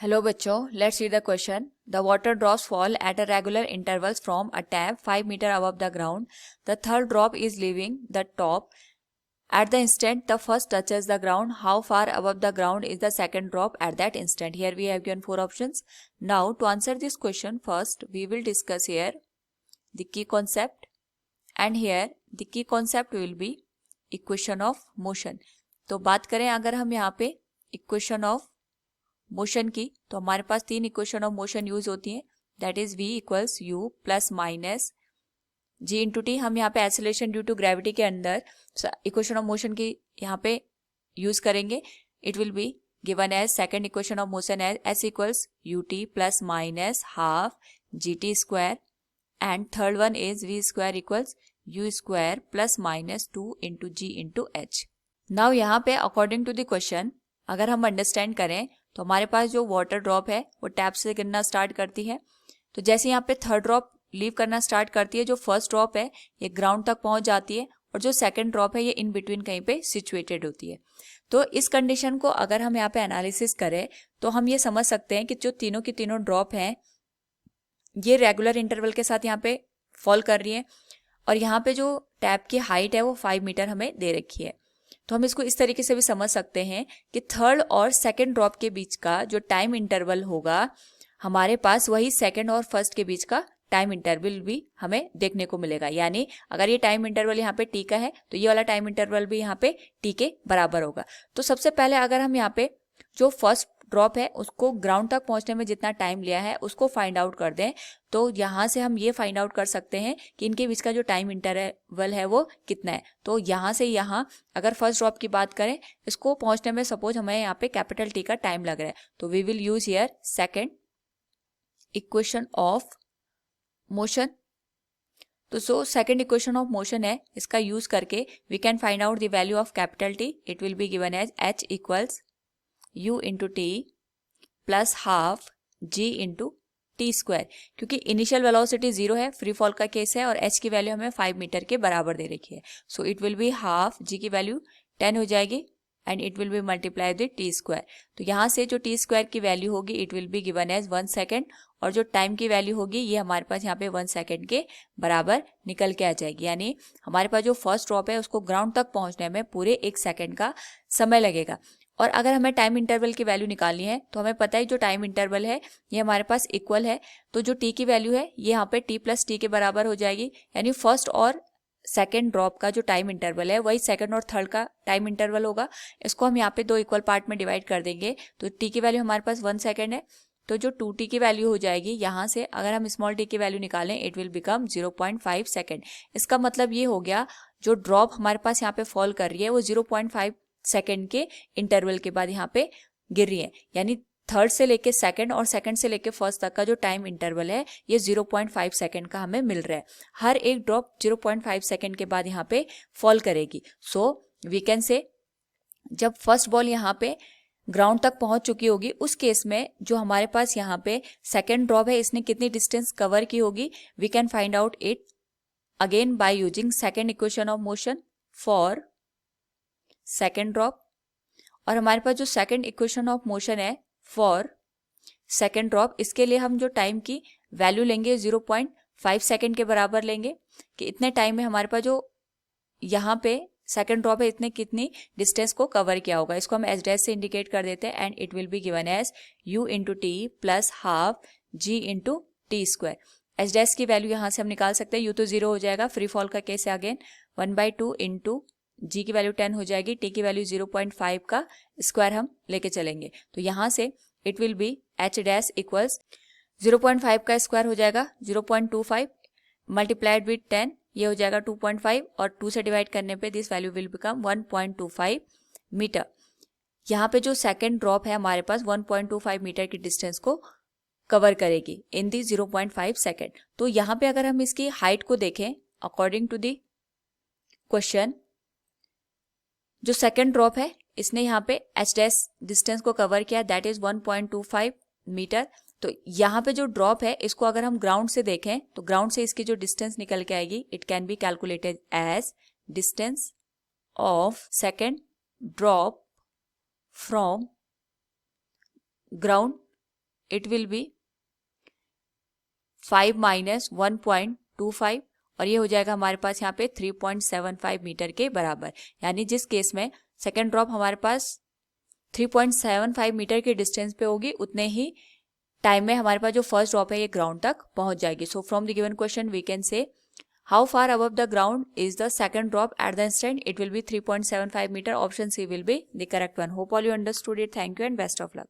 Hello बच्चों, let's read the question. The water drops fall at a regular intervals from a tap 5 metre above the ground. The third drop is leaving the top. At the instant the first touches the ground, how far above the ground is the second drop at that instant? Here we have given 4 options. Now to answer this question, first we will discuss here the key concept, and here the key concept will be equation of motion. तो बात करें अगर हम यहाँ पे equation of motion की, तो हमारे पास 3 इक्वेशन ऑफ मोशन यूज होती हैं. That is v equals u plus minus g into t. हम यहाँ पे एक्सेलरेशन ड्यू टू ग्रेविटी के अंदर इक्वेशन ऑफ मोशन की यहाँ पे यूज करेंगे. It will be given as second equation of motion as s equals u t plus minus half g t square, and third one is v square equals u square plus minus 2 into g into h. Now यहाँ पे according to the question अगर हम understand करें तो हमारे पास जो water drop है वो टैप से गिरना स्टार्ट करती है. तो जैसे यहाँ पे थर्ड ड्रॉप लीव करना स्टार्ट करती है, जो फर्स्ट ड्रॉप है ये ग्राउंड तक पहुंच जाती है, और जो सेकंड ड्रॉप है ये इन बिटवीन कहीं पे सिचुएटेड होती है. तो इस कंडीशन को अगर हम यहाँ पे एनालिसिस करें तो हम ये समझ सकते हैं कि जो तीनों की तीनों ड्रॉप हैं ये रेगुलर इंटरवल के साथ यहाँ पे फॉल कर रही है, और यहाँ पे जो टैप की हाइट है वो 5 मीटर हमें दे रखी है. तो हम इसको इस तरीके से भी समझ सकते हैं कि थर्ड और सेकंड ड्रॉप के बीच का जो टाइम इंटरवल होगा हमारे पास वही सेकंड और फर्स्ट के बीच का टाइम इंटरवल भी हमें देखने को मिलेगा. यानी अगर ये टाइम इंटरवल यहाँ पे टी का है तो ये वाला टाइम इंटरवल भी यहाँ पे टी के बराबर होगा. तो सबसे पहले अगर हम यहाँ पे जो फर्स्ट ड्रॉप है उसको ग्राउंड तक पहुंचने में जितना टाइम लिया है उसको फाइंड आउट कर दें, तो यहाँ से हम ये फाइंड आउट कर सकते हैं कि इनके बीच का जो टाइम इंटरवल है वो कितना है. तो यहाँ से यहाँ अगर फर्स्ट ड्रॉप की बात करें, इसको पहुंचने में सपोज हमें यहाँ पे कैपिटल टी का टाइम लग रहा है, तो we will use here second equation of motion. तो so second equation of motion है, इसका यूज करके we can find out the value of capital T. It will be given as H equals u into T plus half g into T square. क्योंकि initial velocity 0 है, free fall का case है, और h की value हमें 5 metre के बराबर दे रखी है. So it will be half g की वैल्यू 10 हो जाएगी, and it will be multiply with t square. तो यहाँ से जो टी स्क्वायर की वैल्यू होगी it will be given as 1 second, और जो टाइम की वैल्यू होगी ये हमारे पास यहाँ पे 1 सेकेंड के बराबर निकल के आ जाएगी. यानी हमारे पास जो फर्स्ट ड्रॉप है उसको ग्राउंड तक पहुंचने में पूरे 1 सेकेंड का समय लगेगा. और अगर हमें टाइम इंटरवल की वैल्यू निकालनी है तो हमें पता है जो टाइम इंटरवल है ये हमारे पास इक्वल है, तो जो टी की वैल्यू है ये यहाँ पे टी प्लस टी के बराबर हो जाएगी. यानी फर्स्ट और सेकेंड ड्रॉप का जो टाइम इंटरवल है वही सेकेंड और थर्ड का टाइम इंटरवल होगा. इसको हम यहाँ पे 2 इक्वल पार्ट में डिवाइड कर देंगे. तो टी की वैल्यू हमारे पास 1 सेकेंड है, तो जो 2t की वैल्यू हो जाएगी यहाँ से अगर हम स्मॉल t की वैल्यू निकालें इट विल बिकम 0.5 सेकेंड. इसका मतलब ये हो गया जो ड्रॉप हमारे पास यहाँ पे फॉल कर रही है वो 0.5 सेकेंड के इंटरवल के बाद यहाँ पे गिर रही है. यानी थर्ड से लेके सेकंड और सेकंड से लेके फर्स्ट तक का जो टाइम इंटरवल है ये 0.5 सेकेंड का हमें मिल रहा है. हर एक ड्रॉप 0.5 सेकेंड के बाद यहाँ पे फॉल करेगी. सो वी कैन से जब फर्स्ट बॉल यहाँ पे ग्राउंड तक पहुंच चुकी होगी उस केस में जो हमारे पास यहाँ पे सेकेंड ड्रॉप है इसने कितनी डिस्टेंस कवर की होगी, we can find out it again by using second equation of motion for second drop. और हमारे पास जो सेकेंड इक्वेशन ऑफ मोशन है फॉर सेकेंड ड्रॉप, इसके लिए हम जो टाइम की वैल्यू लेंगे 0.5 सेकेंड के बराबर लेंगे कि इतने टाइम में हमारे पास जो यहाँ पे सेकेंड ड्रॉप है इतने कितनी डिस्टेंस को कवर किया होगा. इसको हम एच डैश से इंडिकेट कर देते हैं, and it will be given as u into T plus half g into T square. H dash की वैल्यू यहाँ से हम निकाल सकते हैं, u तो 0 हो जाएगा, फ्री फॉल का केस है अगेन, 1/2 इंटू g की वैल्यू 10 हो जाएगी, t की वैल्यू 0.5 का स्क्वायर हम लेके चलेंगे. तो यहाँ से it will B H dash equals 0.5 का स्क्वायर हो जाएगा 0.25 मल्टीप्लाइड विद 10, ये हो जाएगा 2.5, और 2 से डिवाइड करने पे this value will become 1.25 metre. यहाँ पे जो सेकेंड ड्रॉप है हमारे पास 1.25 मीटर की डिस्टेंस को कवर करेगी इन दी 0.5 सेकेंड. तो यहाँ पे अगर हम इसकी हाइट को देखें अकॉर्डिंग टू दी क्वेश्चन, जो सेकेंड ड्रॉप है इसने यहाँ पे एच डैश डिस्टेंस को कवर किया, दैट इज 1.25 मीटर. तो यहाँ पे जो ड्रॉप है इसको अगर हम ग्राउंड से देखें तो ग्राउंड से इसकी जो डिस्टेंस निकल के आएगी it can be calculated as distance of second drop from ground it will be 5 minus 1.25 और ये हो जाएगा हमारे पास यहाँ पे 3.75 मीटर के बराबर। यानी जिस केस में सेकेंड ड्रॉप हमारे पास 3.75 मीटर के डिस्टेंस पे होगी, उतने ही टाइम में हमारे पास जो फर्स्ट ड्रॉप है ये ग्राउंड तक पहुंच जाएगी। So from the given question we can say how far above the ground is the second drop at the instant, it will be 3.75 metre. Option C will be the correct one. Hope all you understood it. Thank you and best of luck.